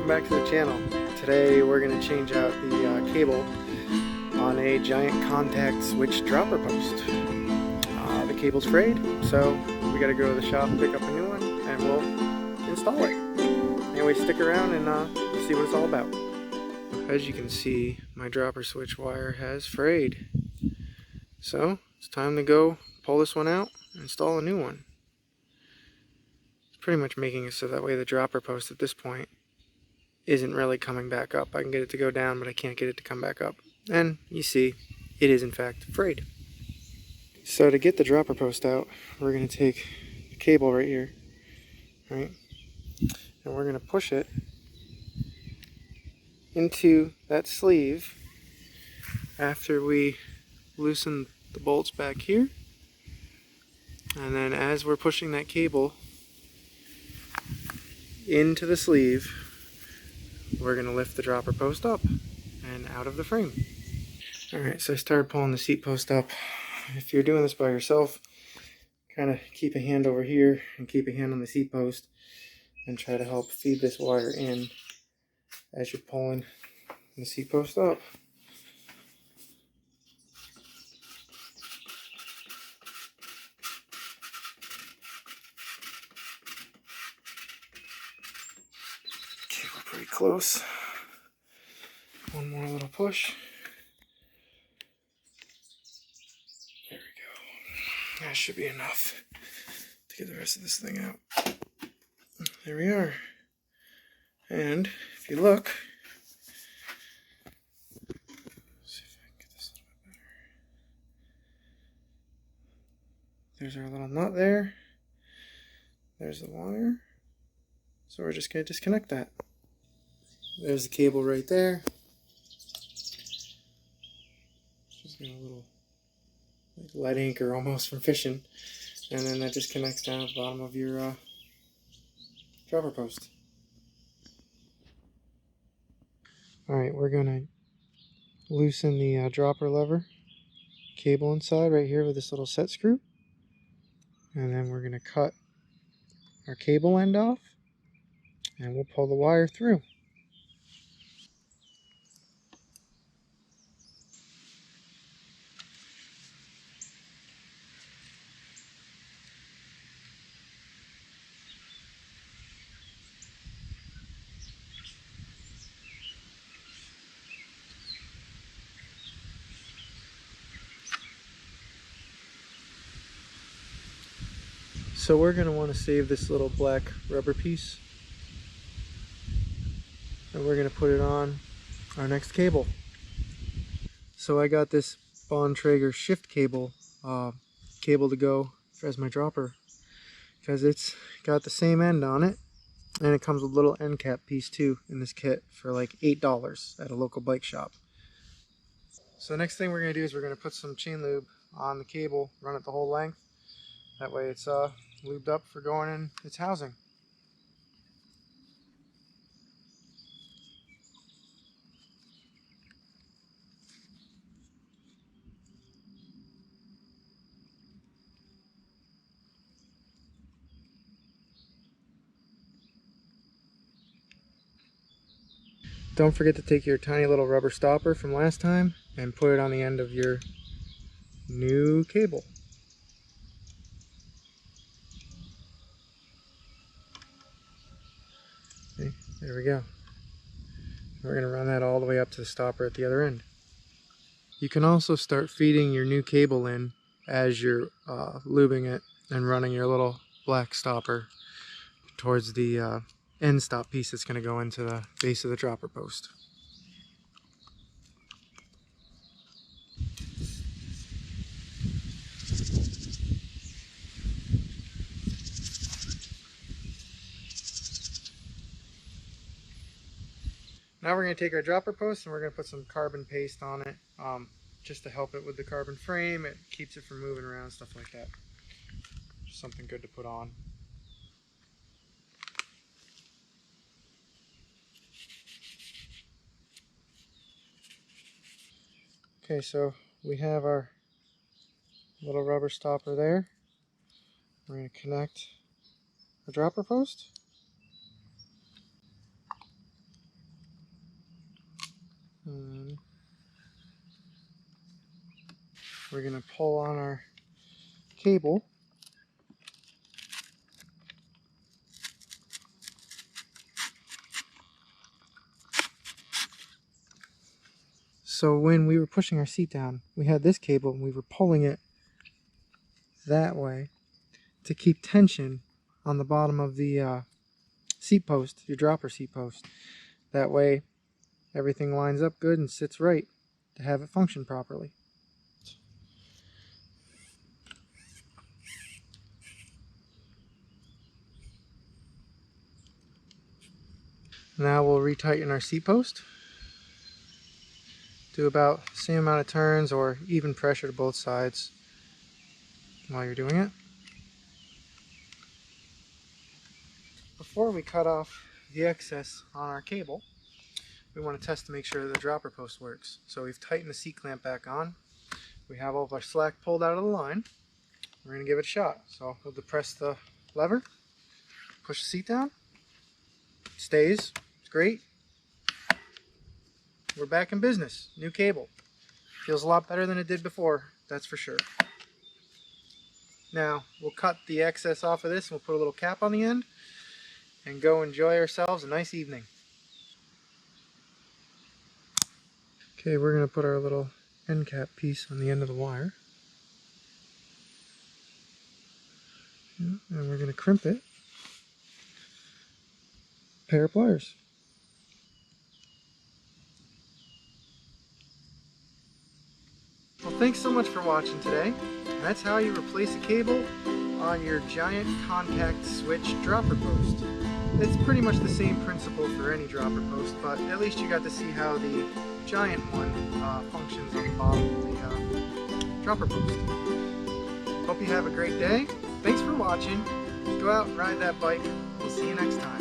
welcome back to the channel. Today we're going to change out the cable on a giant contact switch dropper post. The cable's frayed, so we got to go to the shop and pick up a new one and we'll install it. Anyway, stick around and we'll see what it's all about. As you can see, my dropper switch wire has frayed. So it's time to go pull this one out and install a new one. It's pretty much making it so that way the dropper post at this point isn't really coming back up. I can get it to go down, but I can't get it to come back up. And you see, it is in fact frayed. So to get the dropper post out, we're going to take the cable right here, right, and we're going to push it into that sleeve after we loosen the bolts back here. And then as we're pushing that cable into the sleeve, we're going to lift the dropper post up and out of the frame. Alright, so I started pulling the seat post up. If you're doing this by yourself, kind of keep a hand over here and keep a hand on the seat post and try to help feed this wire in as you're pulling the seat post up. Okay, we're pretty close. One more little push. There we go. That should be enough to get the rest of this thing out. There we are. And if you look, see if I can get this a little bit better. There's our little nut there. There's the wire. So we're just going to disconnect that. There's the cable right there. Just got a little like lead anchor almost from fishing. And then that just connects down at the bottom of your dropper post. Alright, we're going to loosen the dropper lever cable inside right here with this little set screw. And then we're going to cut our cable end off and we'll pull the wire through. So we're going to want to save this little black rubber piece and we're going to put it on our next cable. So I got this Bontrager shift cable to go as my dropper because it's got the same end on it and it comes with a little end cap piece too in this kit for like $8 at a local bike shop. So the next thing we're going to do is we're going to put some chain lube on the cable, run it the whole length. That way it's lubed up for going in its housing. Don't forget to take your tiny little rubber stopper from last time and put it on the end of your new cable. Okay, there we go. We're going to run that all the way up to the stopper at the other end. You can also start feeding your new cable in as you're lubing it and running your little black stopper towards the end stop piece that's going to go into the base of the dropper post. Now we're going to take our dropper post and we're going to put some carbon paste on it just to help it with the carbon frame. It keeps it from moving around, stuff like that. Just something good to put on. Okay, so we have our little rubber stopper there. We're going to connect the dropper post. And we're going to pull on our cable. So when we were pushing our seat down, we had this cable and we were pulling it that way to keep tension on the bottom of the seat post, your dropper seat post. That way everything lines up good and sits right to have it function properly. Now we'll retighten our seat post. Do about the same amount of turns or even pressure to both sides while you're doing it. Before we cut off the excess on our cable, we want to test to make sure the dropper post works. So we've tightened the seat clamp back on. We have all of our slack pulled out of the line. We're going to give it a shot. So we'll depress the lever, push the seat down, it stays, it's great. We're back in business. New cable. Feels a lot better than it did before, that's for sure. Now we'll cut the excess off of this and we'll put a little cap on the end and go enjoy ourselves a nice evening. Okay, we're going to put our little end cap piece on the end of the wire. And we're going to crimp it. Pair of pliers. Well, thanks so much for watching today. That's how you replace a cable on your giant contact switch dropper post. It's pretty much the same principle for any dropper post, but at least you got to see how the giant one functions on the bottom of the dropper post. Hope you have a great day. Thanks for watching. Go out and ride that bike. We'll see you next time.